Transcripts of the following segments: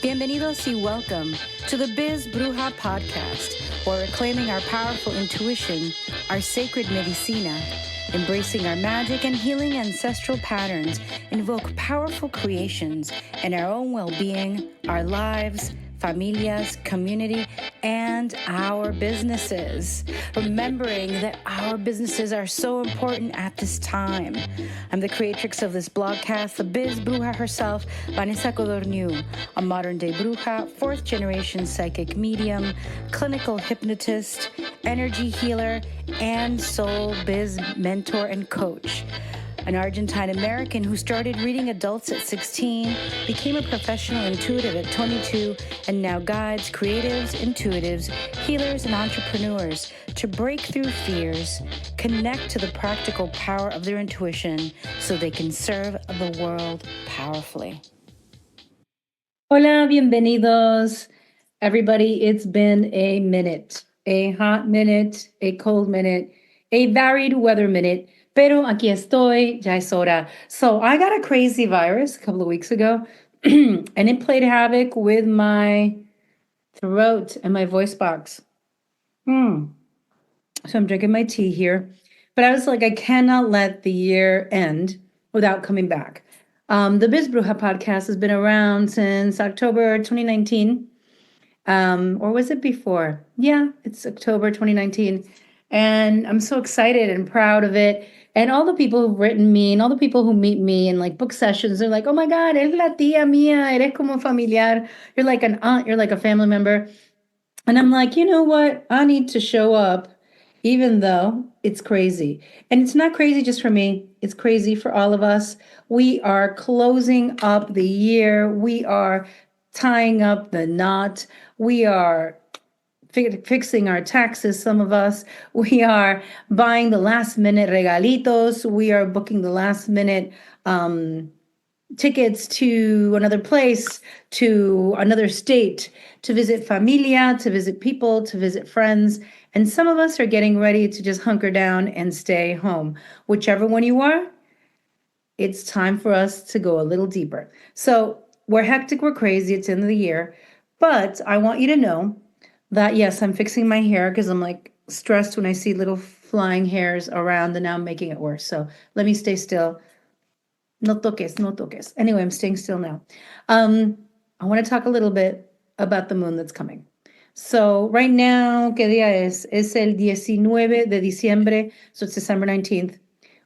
Bienvenidos y welcome to the Biz Bruja Podcast, where we're claiming our powerful intuition, our sacred medicina, embracing our magic and healing ancestral patterns, invoke powerful creations in our own well-being, our lives, familias, community, and our businesses. Remembering that our businesses are so important at this time. I'm the creatrix of this blogcast, the Biz Bruja herself, Vanessa Codorniu, a modern-day bruja, fourth-generation psychic medium, clinical hypnotist, energy healer, and soul biz mentor and coach. An Argentine-American who started reading adults at 16, became a professional intuitive at 22, and now guides creatives, intuitives, healers, and entrepreneurs to break through fears, connect to the practical power of their intuition so they can serve the world powerfully. Hola, bienvenidos. Everybody, it's been a minute, a hot minute, a cold minute, a varied weather minute. Pero aquí estoy, ya es hora. So I got a crazy virus a couple of weeks ago, and it played havoc with my throat and my voice box. So I'm drinking my tea here. But I was like, I cannot let the year end without coming back. The Biz Bruja Podcast has been around since October 2019. Or was it before? Yeah, it's October 2019. And I'm so excited and proud of it. And all the people who've written me and all the people who meet me in like book sessions, they're like, oh my God, eres la tía mía, eres como familiar. You're like an aunt, you're like a family member. And I'm like, you know what? I need to show up, even though it's crazy. And it's not crazy just for me. It's crazy for all of us. We are closing up the year. We are tying up the knot. We are fixing our taxes, some of us. We are buying the last minute regalitos. We are booking the last minute tickets to another place, to another state, to visit familia, to visit people, to visit friends. And some of us are getting ready to just hunker down and stay home. Whichever one you are, it's time for us to go a little deeper. So we're hectic, we're crazy, it's the end of the year. But I want you to know that, yes, I'm fixing my hair because I'm like stressed when I see little flying hairs around, and now I'm making it worse. So let me stay still. No toques, no toques. Anyway, I'm staying still now. I want to talk a little bit about the moon that's coming. So right now, ¿qué día es? Es el 19 de diciembre, so it's December 19th.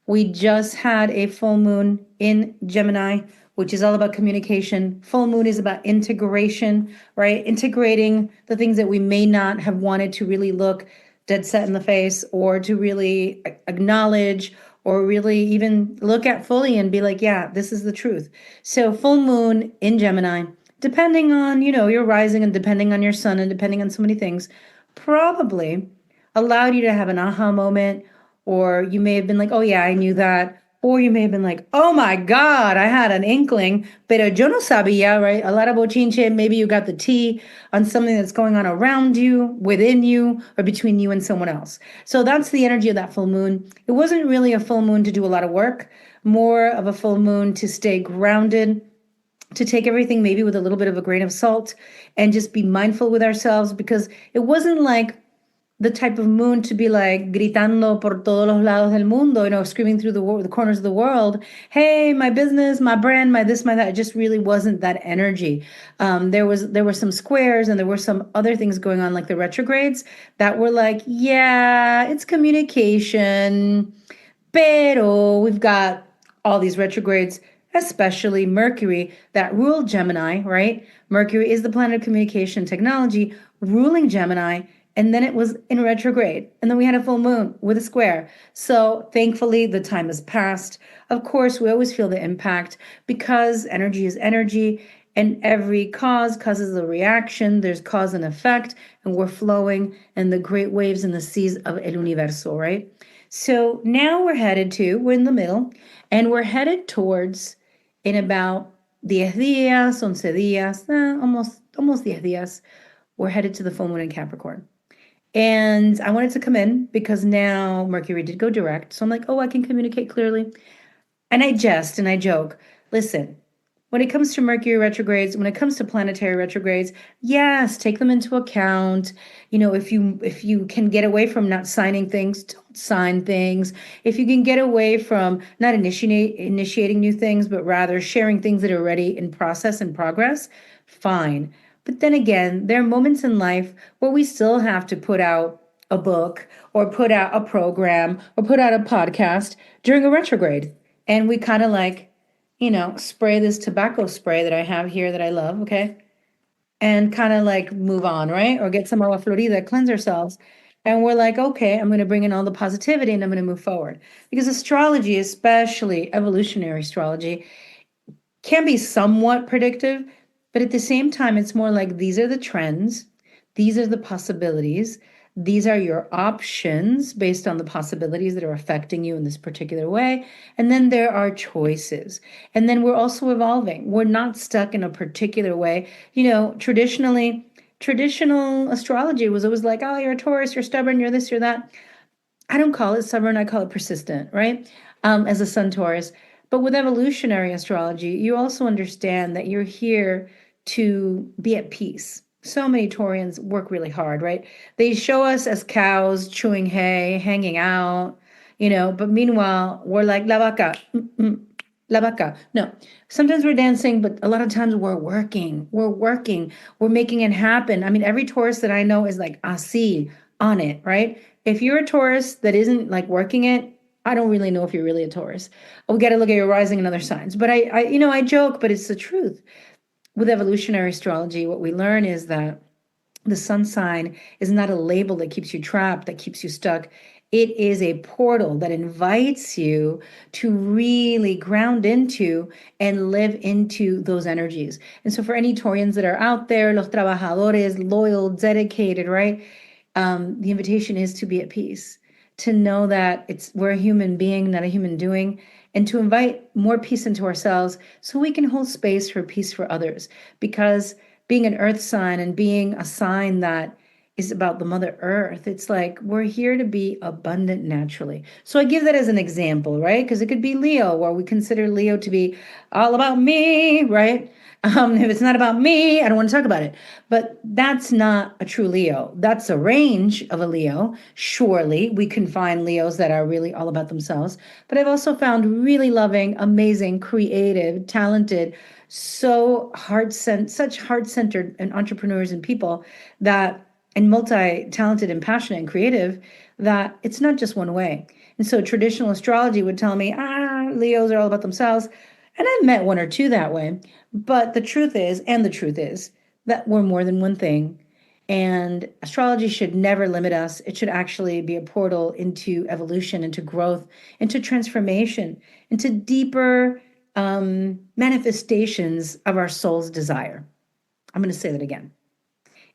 We just had a full moon in Gemini, which is all about communication. Full moon is about integration, right? Integrating the things that we may not have wanted to really look dead set in the face, or to really acknowledge, or really even look at fully and be like, yeah, this is the truth. So full moon in Gemini, depending on, your rising, and depending on your sun, and depending on so many things, probably allowed you to have an aha moment, or you may have been like, oh yeah, I knew that. Or you may have been like, oh my God, I had an inkling, pero yo no sabía, right? A lot of bochinche, maybe you got the tea on something that's going on around you, within you, or between you and someone else. So that's the energy of that full moon. It wasn't really a full moon to do a lot of work, more of a full moon to stay grounded, to take everything maybe with a little bit of a grain of salt, and just be mindful with ourselves, because it wasn't like the type of moon to be like gritando por todos los lados del mundo, screaming through the corners of the world, hey, my business, my brand, my this, my that. It just really wasn't that energy. There were some squares, and there were some other things going on, like the retrogrades, that were like, yeah, it's communication, pero we've got all these retrogrades, especially Mercury, that ruled Gemini, right? Mercury is the planet of communication technology, ruling Gemini. And then it was in retrograde. And then we had a full moon with a square. So thankfully, the time has passed. Of course, we always feel the impact, because energy is energy, and every cause causes a reaction. There's cause and effect, and we're flowing in the great waves and the seas of El Universo, right? So now we're in the middle, and we're headed towards, in about 10 días, 11 días, almost 10 días, we're headed to the full moon in Capricorn. And I wanted to come in because now Mercury did go direct. So I'm like, oh, I can communicate clearly. And I jest and I joke. Listen, when it comes to Mercury retrogrades, when it comes to planetary retrogrades, yes, take them into account. If you can get away from not signing things, don't sign things. If you can get away from not initiating new things, but rather sharing things that are already in process and progress, fine. But then again, there are moments in life where we still have to put out a book or put out a program or put out a podcast during a retrograde. And we kind of spray this tobacco spray that I have here that I love, okay? And kind of move on, right? Or get some agua florida, cleanse ourselves. And we're like, okay, I'm going to bring in all the positivity and I'm going to move forward. Because astrology, especially evolutionary astrology, can be somewhat predictive, but at the same time, it's more like these are the trends, these are the possibilities, these are your options based on the possibilities that are affecting you in this particular way. And then there are choices. And then we're also evolving. We're not stuck in a particular way. Traditional astrology was always like, oh, you're a Taurus, you're stubborn, you're this, you're that. I don't call it stubborn, I call it persistent, right? As a Sun Taurus. But with evolutionary astrology, you also understand that you're here to be at peace. So many Taurians work really hard, right? They show us as cows chewing hay, hanging out, but meanwhile, we're like, la vaca, la vaca. No, sometimes we're dancing, but a lot of times we're working. We're making it happen. I mean, every Taurus that I know is like, así, on it, right? If you're a Taurus that isn't working it, I don't really know if you're really a Taurus. We got to look at your rising and other signs. But I joke, but it's the truth. With evolutionary astrology, what we learn is that the sun sign is not a label that keeps you trapped, that keeps you stuck. It is a portal that invites you to really ground into and live into those energies. And so for any Taurians that are out there, los trabajadores, loyal, dedicated, right? The invitation is to be at peace, to know that we're a human being, not a human doing, and to invite more peace into ourselves so we can hold space for peace for others. Because being an earth sign and being a sign that is about the Mother Earth, it's like we're here to be abundant naturally. So I give that as an example, right? Because it could be Leo, where we consider Leo to be all about me, right? If it's not about me, I don't want to talk about it. But that's not a true Leo. That's a range of a Leo. Surely we can find Leos that are really all about themselves. But I've also found really loving, amazing, creative, talented, such heart-centered and entrepreneurs and people and multi-talented and passionate and creative, that it's not just one way. And so traditional astrology would tell me, Leos are all about themselves. And I've met one or two that way. But the truth is that we're more than one thing. And astrology should never limit us. It should actually be a portal into evolution, into growth, into transformation, into deeper manifestations of our soul's desire. I'm going to say that again.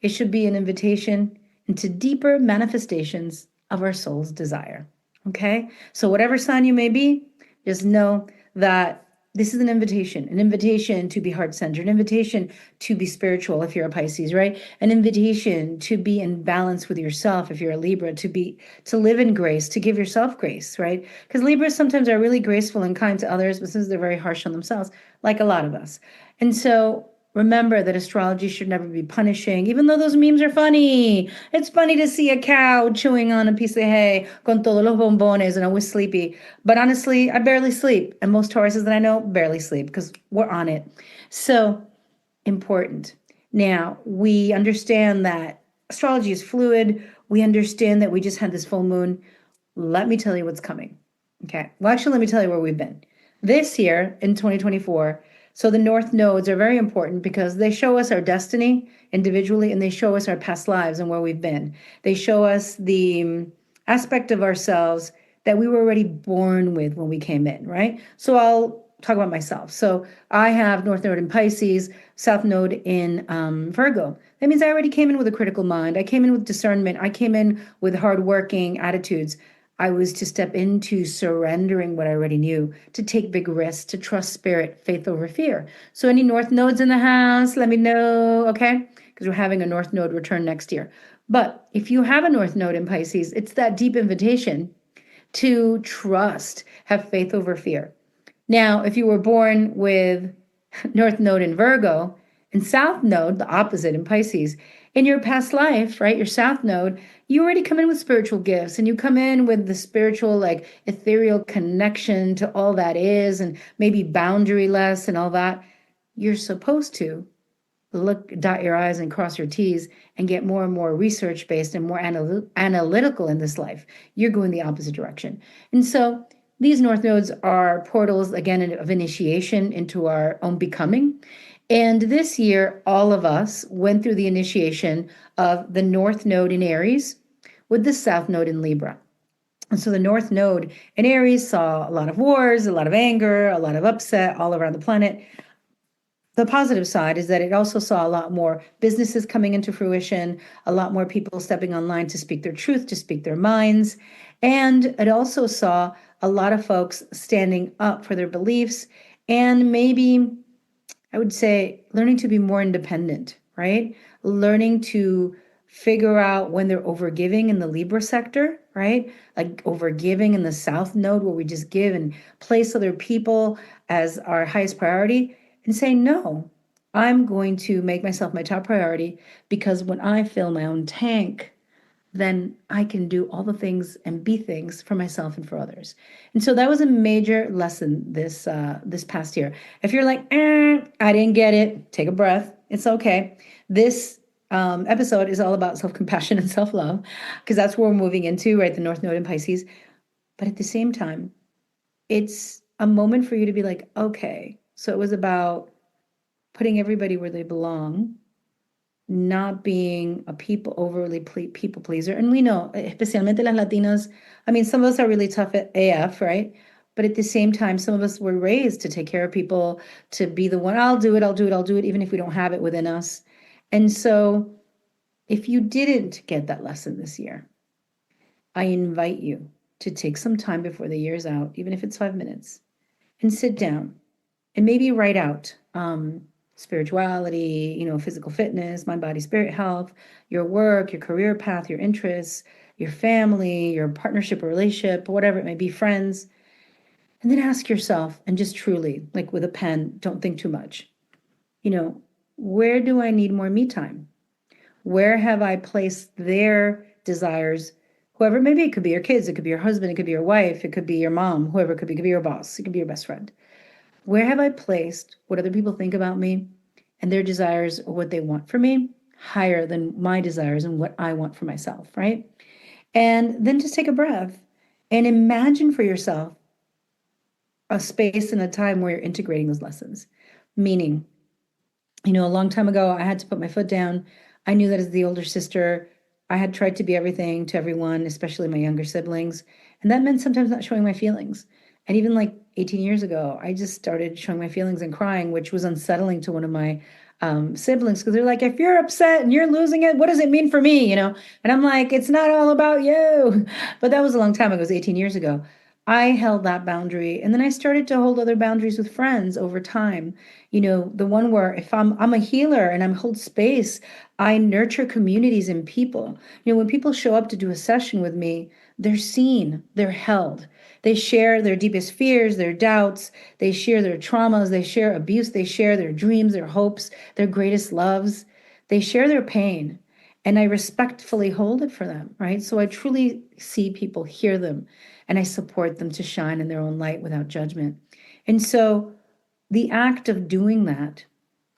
It should be an invitation into deeper manifestations of our soul's desire. Okay? So whatever sign you may be, just know that this is an invitation to be heart-centered, an invitation to be spiritual if you're a Pisces, right? An invitation to be in balance with yourself if you're a Libra, to live in grace, to give yourself grace, right? Because Libras sometimes are really graceful and kind to others, but sometimes they're very harsh on themselves, like a lot of us. And so remember that astrology should never be punishing, even though those memes are funny. It's funny to see a cow chewing on a piece of hay con todos los bombones and always sleepy. But honestly, I barely sleep. And most Tauruses that I know barely sleep because we're on it. So important. Now, we understand that astrology is fluid. We understand that we just had this full moon. Let me tell you what's coming. Okay. Well, actually, let me tell you where we've been. This year in 2024, so the North nodes are very important because they show us our destiny individually, and they show us our past lives and where we've been. They show us the aspect of ourselves that we were already born with when we came in, right? So I'll talk about myself. So I have North node in Pisces, South node in Virgo. That means I already came in with a critical mind. I came in with discernment. I came in with hardworking attitudes. I was to step into surrendering what I already knew, to take big risks, to trust spirit, faith over fear. So any North nodes in the house, let me know, okay? Because we're having a North node return next year. But if you have a North node in Pisces, it's that deep invitation to trust, have faith over fear. Now, if you were born with North Node in Virgo, and South Node, the opposite in Pisces. In your past life, right, your South Node, you already come in with spiritual gifts and you come in with the spiritual, like ethereal connection to all that is and maybe boundaryless and all that. You're supposed to dot your I's and cross your T's and get more and more research based and more analytical in this life. You're going the opposite direction. And so these North Nodes are portals, again, of initiation into our own becoming. And this year, all of us went through the initiation of the North Node in Aries with the South Node in Libra. And so the North Node in Aries saw a lot of wars, a lot of anger, a lot of upset all around the planet. The positive side is that it also saw a lot more businesses coming into fruition, a lot more people stepping online to speak their truth, to speak their minds. And it also saw a lot of folks standing up for their beliefs and maybe, I would say, learning to be more independent, right? Learning to figure out when they're overgiving in the Libra sector, right? Like overgiving in the South Node where we just give and place other people as our highest priority and say, no, I'm going to make myself my top priority because when I fill my own tank, then I can do all the things and be things for myself and for others. And so that was a major lesson this past year. If you're like, I didn't get it, take a breath. It's okay. This episode is all about self-compassion and self-love because that's where we're moving into, right? The North Node in Pisces. But at the same time, it's a moment for you to be like, okay, so it was about putting everybody where they belong, not being a overly people pleaser. And we know, especialmente las Latinas, I mean, some of us are really tough at AF, right? But at the same time, some of us were raised to take care of people, to be the one, I'll do it, even if we don't have it within us. And so if you didn't get that lesson this year, I invite you to take some time before the year's out, even if it's 5 minutes, and sit down and maybe write out spirituality, physical fitness, mind, body, spirit health, your work, your career path, your interests, your family, your partnership or relationship, whatever it may be, friends. And then ask yourself, and just truly, like with a pen, don't think too much. Where do I need more me time? Where have I placed their desires? Whoever, maybe it could be your kids, it could be your husband, it could be your wife, it could be your mom, whoever it could be your boss, it could be your best friend. Where have I placed what other people think about me and their desires or what they want for me higher than my desires and what I want for myself, right? And then just take a breath and imagine for yourself a space and a time where you're integrating those lessons. Meaning, a long time ago, I had to put my foot down. I knew that as the older sister, I had tried to be everything to everyone, especially my younger siblings. And that meant sometimes not showing my feelings. And even like 18 years ago, I just started showing my feelings and crying, which was unsettling to one of my siblings because they're like, if you're upset and you're losing it, what does it mean for me? And I'm like, it's not all about you. But that was a long time ago. It was 18 years ago. I held that boundary. And then I started to hold other boundaries with friends over time. The one where if I'm a healer and I'm hold space, I nurture communities and people. When people show up to do a session with me, they're seen, they're held. They share their deepest fears, their doubts. They share their traumas. They share abuse. They share their dreams, their hopes, their greatest loves. They share their pain. And I respectfully hold it for them, right? So I truly see people, hear them, and I support them to shine in their own light without judgment. And so the act of doing that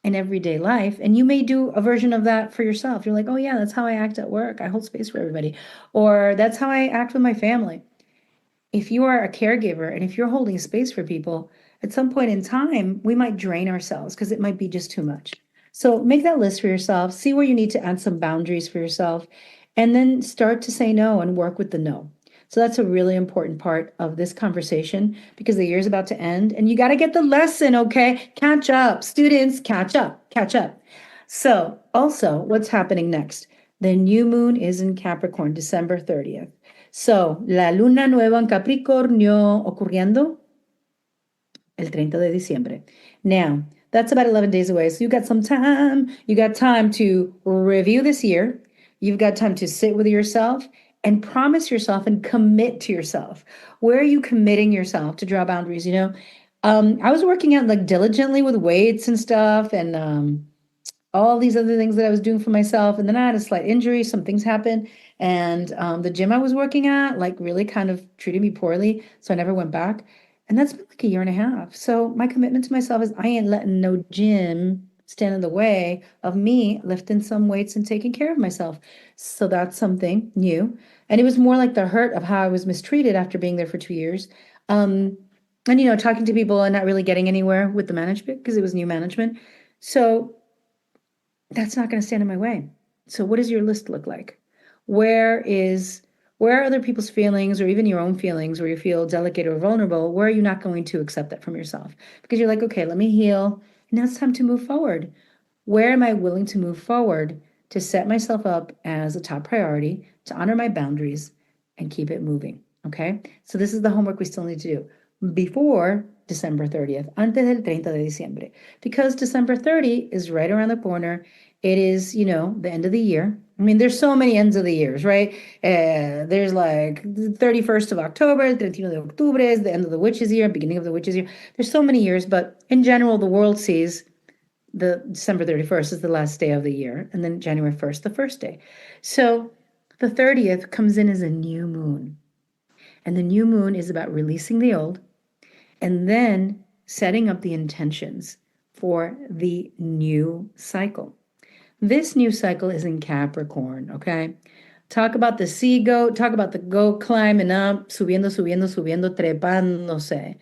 in everyday life, and you may do a version of that for yourself. You're like, oh yeah, that's how I act at work. I hold space for everybody. Or that's how I act with my family. If you are a caregiver and if you're holding space for people, at some point in time, we might drain ourselves because it might be just too much. So make that list for yourself, see where you need to add some boundaries for yourself, and then start to say no and work with the no. So that's a really important part of this conversation because the year's about to end and you got to get the lesson, okay? Catch up, students, catch up. So also, what's happening next? The new moon is in Capricorn, December 30th. So, la luna nueva en Capricornio ocurriendo el 30 de diciembre. Now, that's about 11 days away. So you got some time. You got time to review this year. You've got time to sit with yourself and promise yourself and commit to yourself. Where are you committing yourself to draw boundaries? I was working out like diligently with weights and stuff, and all these other things that I was doing for myself. And then I had a slight injury, some things happened. And the gym I was working at, like, really kind of treated me poorly. So I never went back. And that's been like a year and a half. So my commitment to myself is I ain't letting no gym stand in the way of me lifting some weights and taking care of myself. So that's something new. And it was more like the hurt of how I was mistreated after being there for 2 years. And, talking to people and not really getting anywhere with the management because it was new management. So that's not going to stand in my way. So what does your list look like? Where are other people's feelings, or even your own feelings, where you feel delicate or vulnerable? Where are you not going to accept that from yourself? Because you're like, okay, let me heal. Now it's time to move forward. Where am I willing to move forward to set myself up as a top priority, to honor my boundaries and keep it moving? Okay. So this is the homework we still need to do before December 30th, antes del 30 de diciembre, because December 30 is right around the corner. It is, the end of the year. I mean, there's so many ends of the years, right? There's like the 31st of October, 31 de Octubre is the end of the witch's year, beginning of the witch's year. There's so many years, but in general, the world sees the December 31st is the last day of the year, and then January 1st, the first day. So the 30th comes in as a new moon. And the new moon is about releasing the old and then setting up the intentions for the new cycle. This new cycle is in Capricorn, okay? Talk about the sea goat, talk about the goat climbing up, subiendo, subiendo, subiendo, trepándose.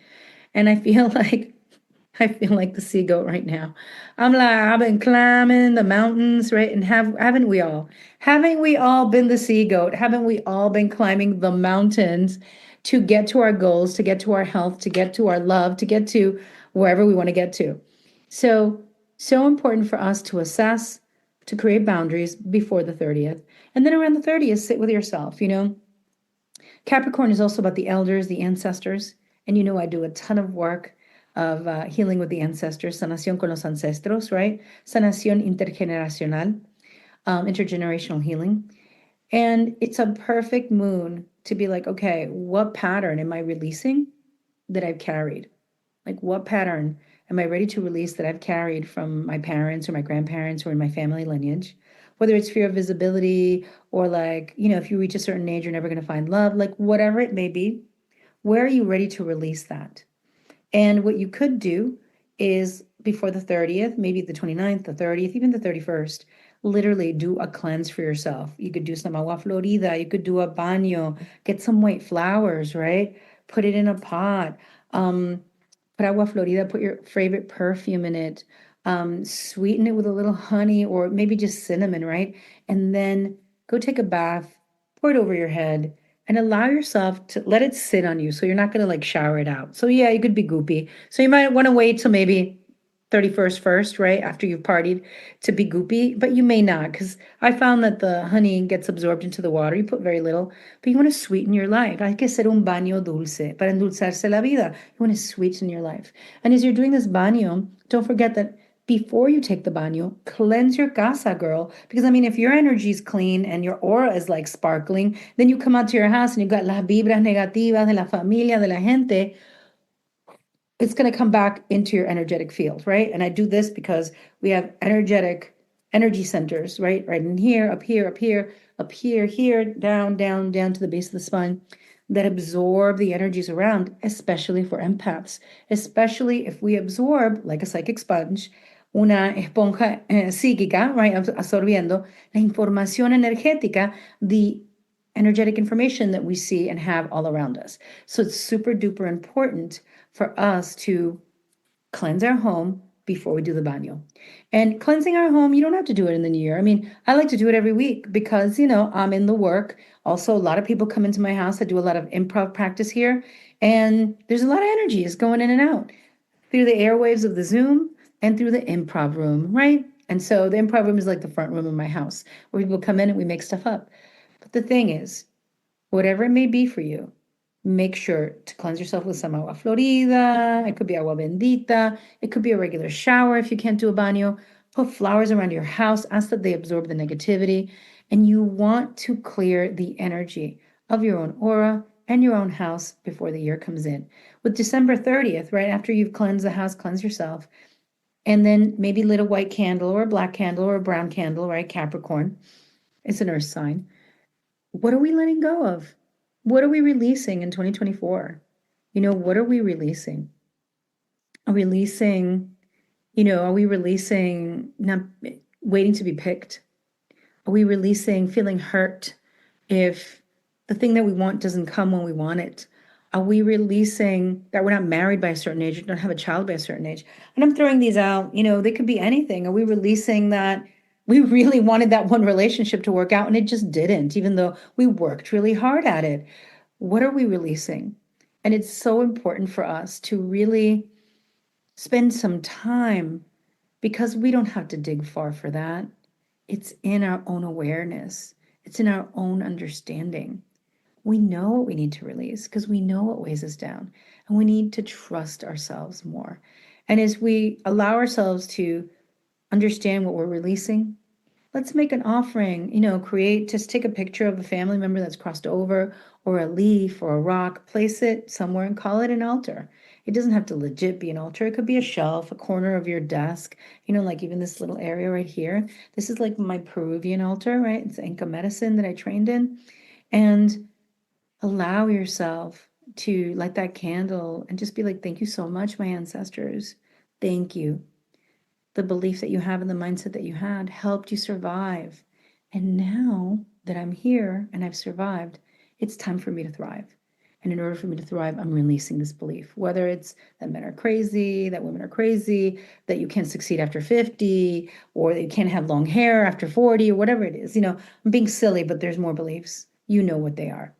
And I feel like the sea goat right now. I'm like, I've been climbing the mountains, right? And haven't we all? Haven't we all been the sea goat? Haven't we all been climbing the mountains to get to our goals, to get to our health, to get to our love, to get to wherever we want to get to? So important for us to assess, to create boundaries before the 30th. And then around the 30th, sit with yourself, Capricorn is also about the elders, the ancestors. And I do a ton of work of healing with the ancestors, sanación con los ancestros, right? Sanación intergeneracional, intergenerational healing. And it's a perfect moon to be like, okay, what pattern am I releasing that I've carried? Like, what pattern am I ready to release that I've carried from my parents or my grandparents or in my family lineage? Whether it's fear of visibility or like, if you reach a certain age, you're never going to find love, like whatever it may be, where are you ready to release that? And what you could do is before the 30th, maybe the 29th, the 30th, even the 31st, literally do a cleanse for yourself. You could do some agua florida, you could do a baño, get some white flowers, right? Put it in a pot. Put agua florida, put your favorite perfume in it, sweeten it with a little honey or maybe just cinnamon, right? And then go take a bath, pour it over your head, and allow yourself to let it sit on you. So you're not going to like shower it out. So yeah, you could be goopy. So you might want to wait till maybe 31st first, right? After you've partied to be goopy, but you may not, because I found that the honey gets absorbed into the water. You put very little, but you want to sweeten your life. Hay que hacer un baño dulce para endulzarse la vida. You want to sweeten your life. And as you're doing this baño, don't forget that before you take the baño, cleanse your casa, girl. Because I mean, if your energy is clean and your aura is like sparkling, then you come out to your house and you got las vibras negativas de la familia, de la gente. It's going to come back into your energetic field, right? And I do this because we have energy centers, right? Right in here, up here, up here, up here, here, down, down, down to the base of the spine that absorb the energies around, especially for empaths, especially if we absorb, like a psychic sponge, una esponja psíquica, right? Absorbiendo la información energética, the energetic information that we see and have all around us. So it's super duper important for us to cleanse our home before we do the baño. And cleansing our home, you don't have to do it in the new year. I mean, I like to do it every week because, I'm in the work. Also, a lot of people come into my house. I do a lot of improv practice here. And there's a lot of energies going in and out through the airwaves of the Zoom and through the improv room, right? And so the improv room is like the front room of my house where people come in and we make stuff up. But the thing is, whatever it may be for you, make sure to cleanse yourself with some agua florida. It could be agua bendita. It could be a regular shower if you can't do a baño. Put flowers around your house. Ask that they absorb the negativity. And you want to clear the energy of your own aura and your own house before the year comes in. With December 30th, right after you've cleansed the house, cleanse yourself, and then maybe lit a white candle or a black candle or a brown candle, right? Capricorn, it's an earth sign. What are we letting go of? What are we releasing in 2024? What are we releasing? Are we releasing, are we releasing not waiting to be picked? Are we releasing feeling hurt if the thing that we want doesn't come when we want it? Are we releasing that we're not married by a certain age, or don't have a child by a certain age? And I'm throwing these out, they could be anything. Are we releasing that we really wanted that one relationship to work out and it just didn't, even though we worked really hard at it? What are we releasing? And it's so important for us to really spend some time, because we don't have to dig far for that. It's in our own awareness. It's in our own understanding. We know what we need to release because we know what weighs us down, and we need to trust ourselves more. And as we allow ourselves to understand what we're releasing, let's make an offering, just take a picture of a family member that's crossed over, or a leaf or a rock, place it somewhere and call it an altar. It doesn't have to legit be an altar. It could be a shelf, a corner of your desk, like even this little area right here. This is like my Peruvian altar, right? It's Inca medicine that I trained in. And allow yourself to light that candle and just be like, thank you so much, my ancestors. Thank you. The belief that you have and the mindset that you had helped you survive. And now that I'm here and I've survived, it's time for me to thrive. And in order for me to thrive, I'm releasing this belief, whether it's that men are crazy, that women are crazy, that you can't succeed after 50, or that you can't have long hair after 40, or whatever it is. I'm being silly, but there's more beliefs. You know what they are.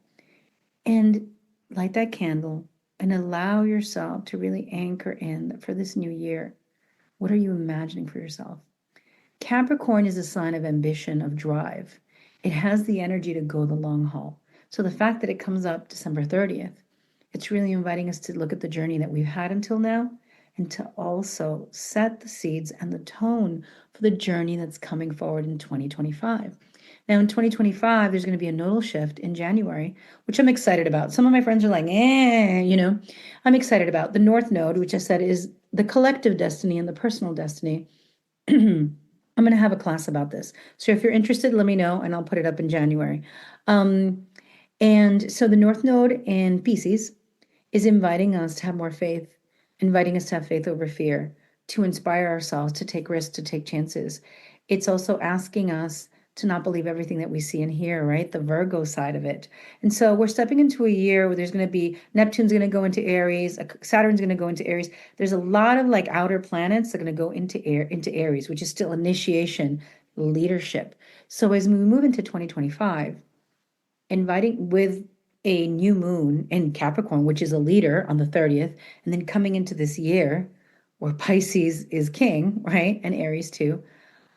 And light that candle and allow yourself to really anchor in for this new year. What are you imagining for yourself? Capricorn is a sign of ambition, of drive. It has the energy to go the long haul. So the fact that it comes up December 30th, it's really inviting us to look at the journey that we've had until now, and to also set the seeds and the tone for the journey that's coming forward in 2025. Now, in 2025, there's going to be a nodal shift in January, which I'm excited about. Some of my friends are like, I'm excited about the North Node, which I said is the collective destiny and the personal destiny. I'm going to have a class about this. So if you're interested, let me know, and I'll put it up in January. And so the North Node in Pisces is inviting us to have more faith, inviting us to have faith over fear, to inspire ourselves, to take risks, to take chances. It's also asking us to not believe everything that we see and hear, right? The Virgo side of it. And so we're stepping into a year where there's going to be Neptune's going to go into Aries, Saturn's going to go into Aries. There's a lot of like outer planets that are going to go into Aries, which is still initiation, leadership. So as we move into 2025, inviting with a new moon in Capricorn, which is a leader on the 30th, and then coming into this year where Pisces is king, right? And Aries too.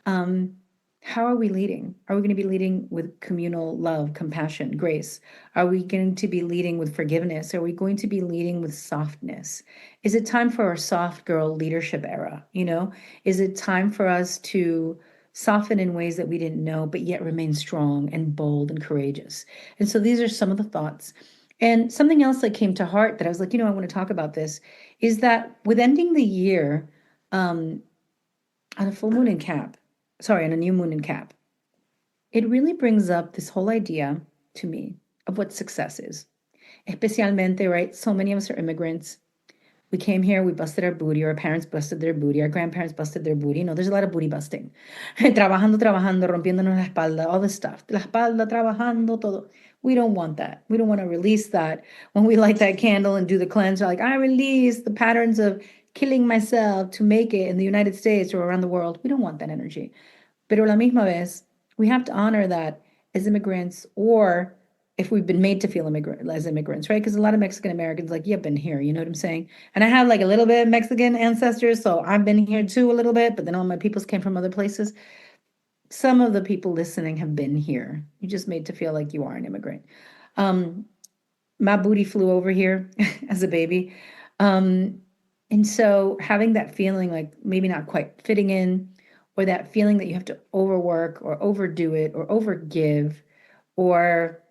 How are we leading? Are we going to be leading with communal love, compassion, grace? Are we going to be leading with forgiveness? Are we going to be leading with softness? Is it time for our soft girl leadership era? Is it time for us to soften in ways that we didn't know, but yet remain strong and bold and courageous? And so these are some of the thoughts. And something else that came to heart that I was like, I want to talk about this, is that with ending the year on a full moon in Cap, on a new moon in Cap, it really brings up this whole idea to me of what success is. Especialmente, right? So many of us are immigrants. We came here, we busted our booty, our parents busted their booty, our grandparents busted their booty. There's a lot of booty busting. Trabajando, rompiéndonos la espalda, all this stuff. La espalda, trabajando, todo. We don't want that. We don't want to release that. When we light that candle and do the cleanse, we're like, I release the patterns of killing myself to make it in the United States or around the world. We don't want that energy. Pero a la misma vez, we have to honor that as immigrants, or if we've been made to feel as immigrants, right? Because a lot of Mexican Americans like, yeah, I've been here, you know what I'm saying? And I have like a little bit of Mexican ancestors, so I've been here too a little bit, but then all my peoples came from other places. Some of the people listening have been here. You're just made to feel like you are an immigrant. My booty flew over here as a baby. And so having that feeling like maybe not quite fitting in, or that feeling that you have to overwork or overdo it or overgive, or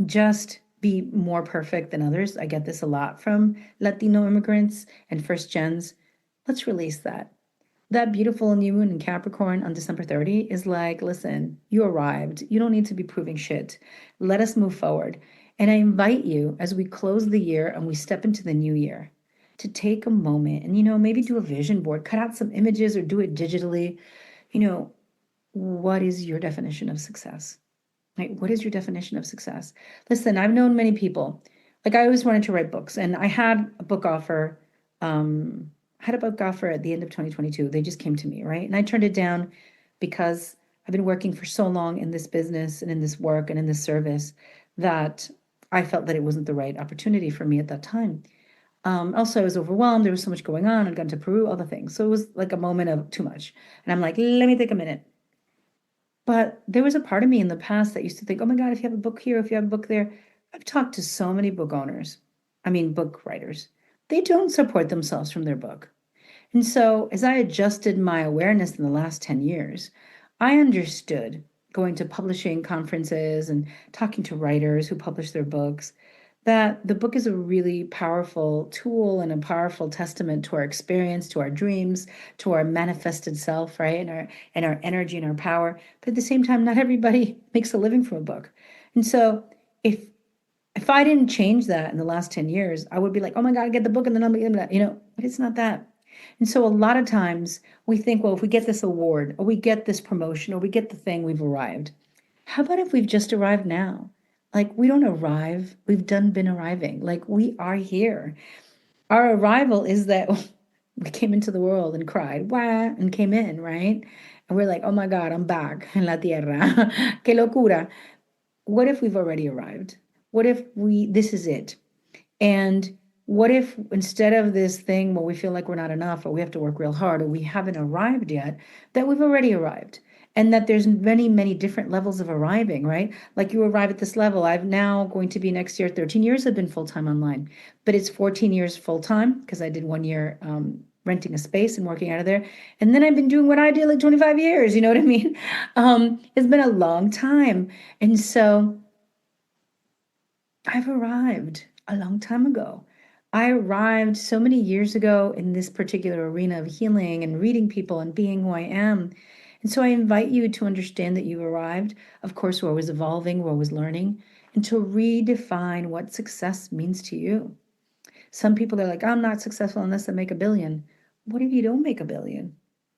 just be more perfect than others. I get this a lot from Latino immigrants and first gens. Let's release that. That beautiful new moon in Capricorn on December 30 is like, listen, you arrived. You don't need to be proving shit. Let us move forward. And I invite you as we close the year and we step into the new year to take a moment and, maybe do a vision board, cut out some images or do it digitally. What is your definition of success? Right? What is your definition of success? Listen, I've known many people. Like, I always wanted to write books, and I had a book offer. Had a book offer at the end of 2022. They just came to me, right? And I turned it down because I've been working for so long in this business and in this work and in this service that I felt that it wasn't the right opportunity for me at that time. Also, I was overwhelmed. There was so much going on. I'd gone to Peru, all the things. So it was like a moment of too much. And I'm like, let me take a minute. But there was a part of me in the past that used to think, oh my God, if you have a book here, if you have a book there. I've talked to so many book owners, book writers. They don't support themselves from their book. And so as I adjusted my awareness in the last 10 years, I understood going to publishing conferences and talking to writers who publish their books, that the book is a really powerful tool and a powerful testament to our experience, to our dreams, to our manifested self, right? And our energy and our power. But at the same time, not everybody makes a living from a book. And so if I didn't change that in the last 10 years, I would be like, oh my God, get the book and then I'll be that, but it's not that. And so a lot of times we think, well, if we get this award or we get this promotion or we get the thing, we've arrived. How about if we've just arrived now? Like, we don't arrive, we've been arriving. Like, we are here. Our arrival is that we came into the world and cried, wah, and came in, right? And we're like, oh my God, I'm back en la tierra. Que locura. What if we've already arrived? What if this is it? And what if instead of this thing where we feel like we're not enough or we have to work real hard or we haven't arrived yet, that we've already arrived? And that there's many, many different levels of arriving, right? Like, you arrive at this level. I've now going to be next year, 13 years I've been full-time online, but it's 14 years full-time because I did 1 year renting a space and working out of there. And then I've been doing what I did like 25 years, you know what I mean? It's been a long time. And so I've arrived a long time ago. I arrived so many years ago in this particular arena of healing and reading people and being who I am. And so I invite you to understand that you've arrived. Of course, we're always evolving, we're always learning, and to redefine what success means to you. Some people are like, I'm not successful unless I make $1 billion. What if you don't make $1 billion?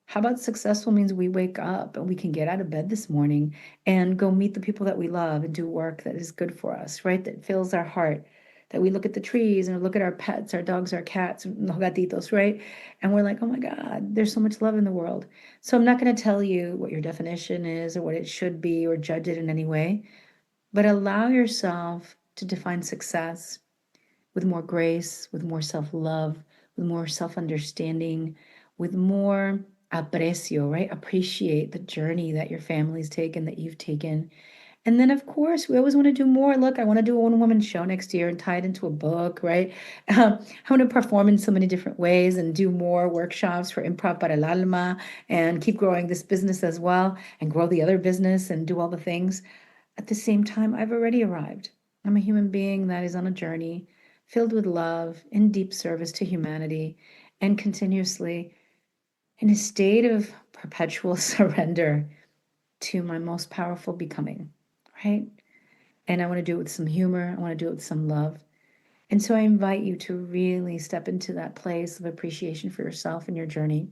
How about successful means we wake up and we can get out of bed this morning and go meet the people that we love and do work that is good for us, right? That fills our heart, that we look at the trees and look at our pets, our dogs, our cats, los gatitos, right? And we're like, oh my God, there's so much love in the world. So I'm not going to tell you what your definition is or what it should be or judge it in any way, but allow yourself to define success with more grace, with more self-love, with more self-understanding, with more aprecio, right? Appreciate the journey that your family's taken, that you've taken. And then, of course, we always want to do more. Look, I want to do a one-woman show next year and tie it into a book, right? I want to perform in so many different ways and do more workshops for Improv para el Alma and keep growing this business as well and grow the other business and do all the things. At the same time, I've already arrived. I'm a human being that is on a journey filled with love, in deep service to humanity, and continuously in a state of perpetual surrender to my most powerful becoming, right? And I want to do it with some humor. I want to do it with some love. And so I invite you to really step into that place of appreciation for yourself and your journey,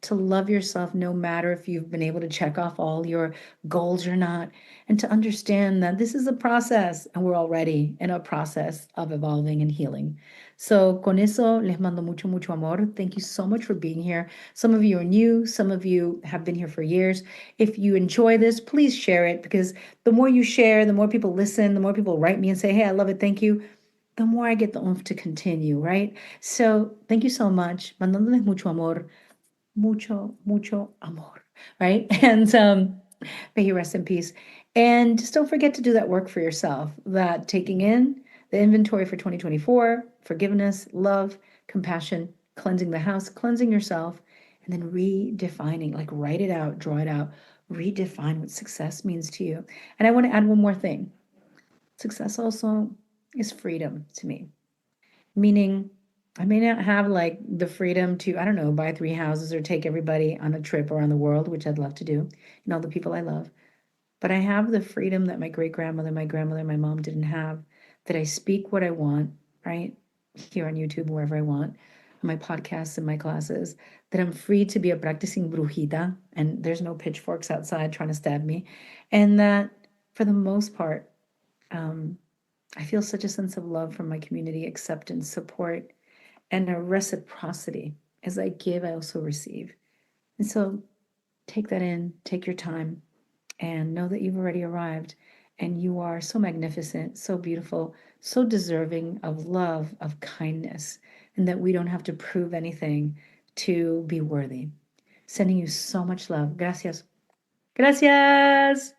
to love yourself no matter if you've been able to check off all your goals or not, and to understand that this is a process and we're already in a process of evolving and healing. So con eso les mando mucho, mucho amor. Thank you so much for being here. Some of you are new, some of you have been here for years. If you enjoy this, please share it, because the more you share, the more people listen, the more people write me and say, hey, I love it, thank you, the more I get the oomph to continue, right? So thank you so much. Mandándoles mucho amor. Mucho, mucho amor, right? And may you rest in peace. And just don't forget to do that work for yourself, that taking in the inventory for 2024, forgiveness, love, compassion, cleansing the house, cleansing yourself, and then redefining, like write it out, draw it out, redefine what success means to you. And I want to add one more thing. Success also is freedom to me. Meaning, I may not have like the freedom to, I don't know, buy 3 houses or take everybody on a trip around the world, which I'd love to do, and all the people I love. But I have the freedom that my great grandmother, my grandmother, my mom didn't have, that I speak what I want, right? Here on YouTube, wherever I want, on my podcasts and my classes, that I'm free to be a practicing brujita and there's no pitchforks outside trying to stab me. And that for the most part, I feel such a sense of love from my community, acceptance, support, and a reciprocity. As I give, I also receive. And so take that in, take your time, and know that you've already arrived and you are so magnificent, so beautiful, so deserving of love, of kindness, and that we don't have to prove anything to be worthy. Sending you so much love. Gracias. Gracias.